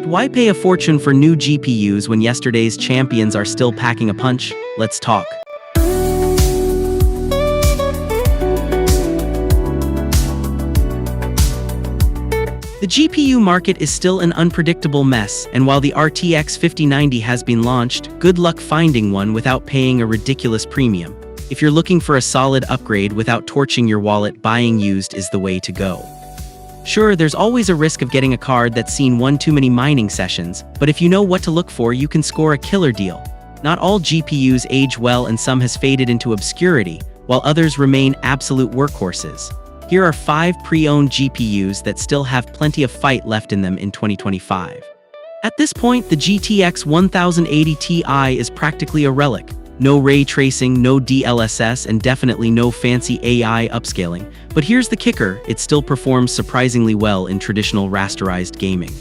Why pay a fortune for new GPUs when yesterday's champions are still packing a punch? Let's talk. The GPU market is still an unpredictable mess, and while the RTX 5090 has been launched, good luck finding one without paying a ridiculous premium. If you're looking for a solid upgrade without torching your wallet, buying used is the way to go. Sure, there's always a risk of getting a card that's seen one too many mining sessions, but if you know what to look for, you can score a killer deal. Not all GPUs age well, and some has faded into obscurity, while others remain absolute workhorses. Here are 5 pre-owned GPUs that still have plenty of fight left in them in 2025. At this point, the GTX 1080 Ti is practically a relic. No ray tracing, no DLSS, and definitely no fancy AI upscaling. But here's the kicker, it still performs surprisingly well in traditional rasterized gaming.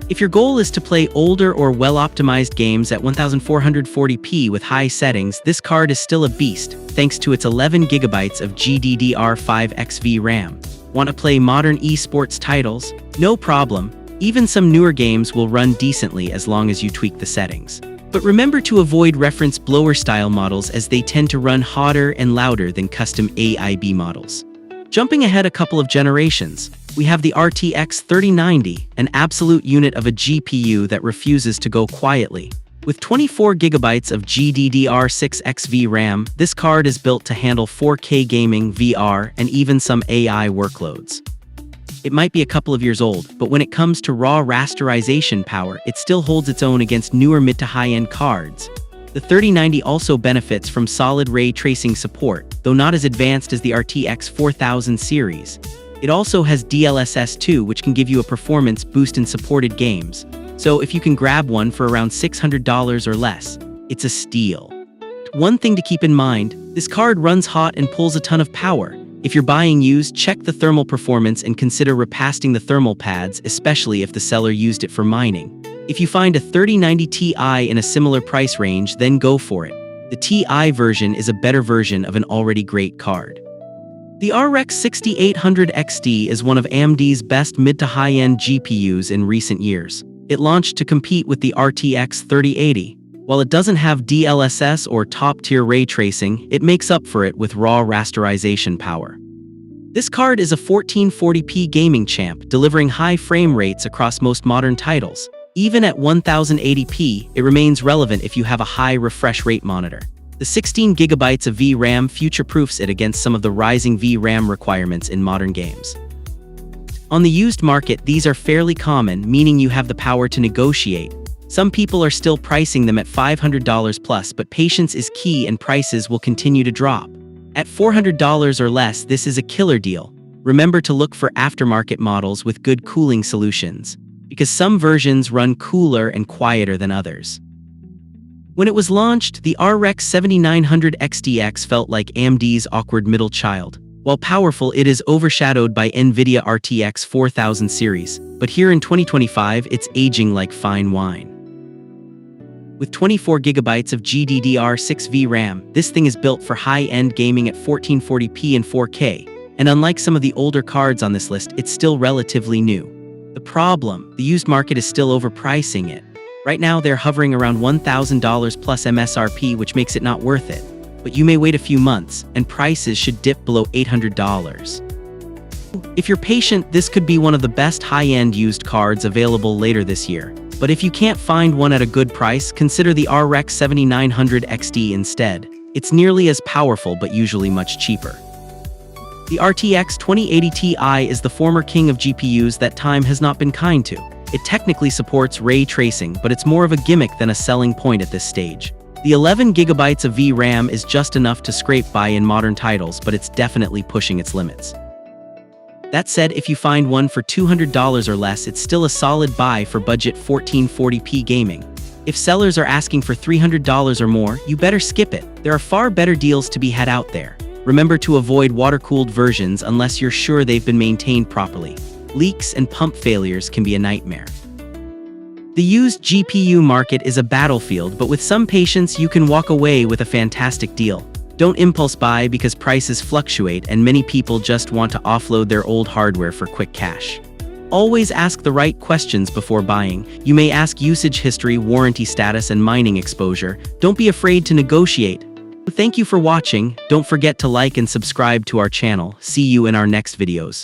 If your goal is to play older or well-optimized games at 1440p with high settings, this card is still a beast, thanks to its 11GB of GDDR5X RAM. Want to play modern esports titles? No problem. Even some newer games will run decently as long as you tweak the settings. But remember to avoid reference blower-style models, as they tend to run hotter and louder than custom AIB models. Jumping ahead a couple of generations, we have the RTX 3090, an absolute unit of a GPU that refuses to go quietly. With 24GB of GDDR6X VRAM, this card is built to handle 4K gaming, VR, and even some AI workloads. It might be a couple of years old, but when it comes to raw rasterization power, it still holds its own against newer mid to high-end cards. The 3090 also benefits from solid ray tracing support, though not as advanced as the RTX 4000 series. It also has DLSS 2, which can give you a performance boost in supported games. So if you can grab one for around $600 or less, it's a steal. One thing to keep in mind, this card runs hot and pulls a ton of power. If you're buying used, check the thermal performance and consider repasting the thermal pads, especially if the seller used it for mining. If you find a 3090 Ti in a similar price range, then go for it. The Ti version is a better version of an already great card. The RX 6800 XT is one of AMD's best mid to high-end GPUs in recent years. It launched to compete with the RTX 3080. While it doesn't have DLSS or top-tier ray tracing, it makes up for it with raw rasterization power. This card is a 1440p gaming champ, delivering high frame rates across most modern titles. Even at 1080p, it remains relevant if you have a high refresh rate monitor. The 16GB of VRAM future-proofs it against some of the rising VRAM requirements in modern games. On the used market, these are fairly common, meaning you have the power to negotiate. Some people are still pricing them at $500 plus, but patience is key and prices will continue to drop. At $400 or less, this is a killer deal. Remember to look for aftermarket models with good cooling solutions, because some versions run cooler and quieter than others. When it was launched, the RX 7900 XTX felt like AMD's awkward middle child. While powerful, it is overshadowed by NVIDIA RTX 4000 series, but here in 2025, it's aging like fine wine. With 24GB of GDDR6 VRAM, this thing is built for high-end gaming at 1440p and 4K, and unlike some of the older cards on this list, it's still relatively new. The problem, the used market is still overpricing it. Right now, they're hovering around $1,000 plus MSRP, which makes it not worth it. But you may wait a few months, and prices should dip below $800. If you're patient, this could be one of the best high-end used cards available later this year. But if you can't find one at a good price, consider the RX 7900 XT instead. It's nearly as powerful but usually much cheaper. The RTX 2080 Ti is the former king of GPUs that time has not been kind to. It technically supports ray tracing, but it's more of a gimmick than a selling point at this stage. The 11GB of VRAM is just enough to scrape by in modern titles, but it's definitely pushing its limits. That said, if you find one for $200 or less, it's still a solid buy for budget 1440p gaming. If sellers are asking for $300 or more, you better skip it. There are far better deals to be had out there. Remember to avoid water-cooled versions unless you're sure they've been maintained properly. Leaks and pump failures can be a nightmare. The used GPU market is a battlefield, but with some patience, you can walk away with a fantastic deal. Don't impulse buy because prices fluctuate and many people just want to offload their old hardware for quick cash. Always ask the right questions before buying. You may ask usage history, warranty status, and mining exposure. Don't be afraid to negotiate. Thank you for watching. Don't forget to like and subscribe to our channel. See you in our next videos.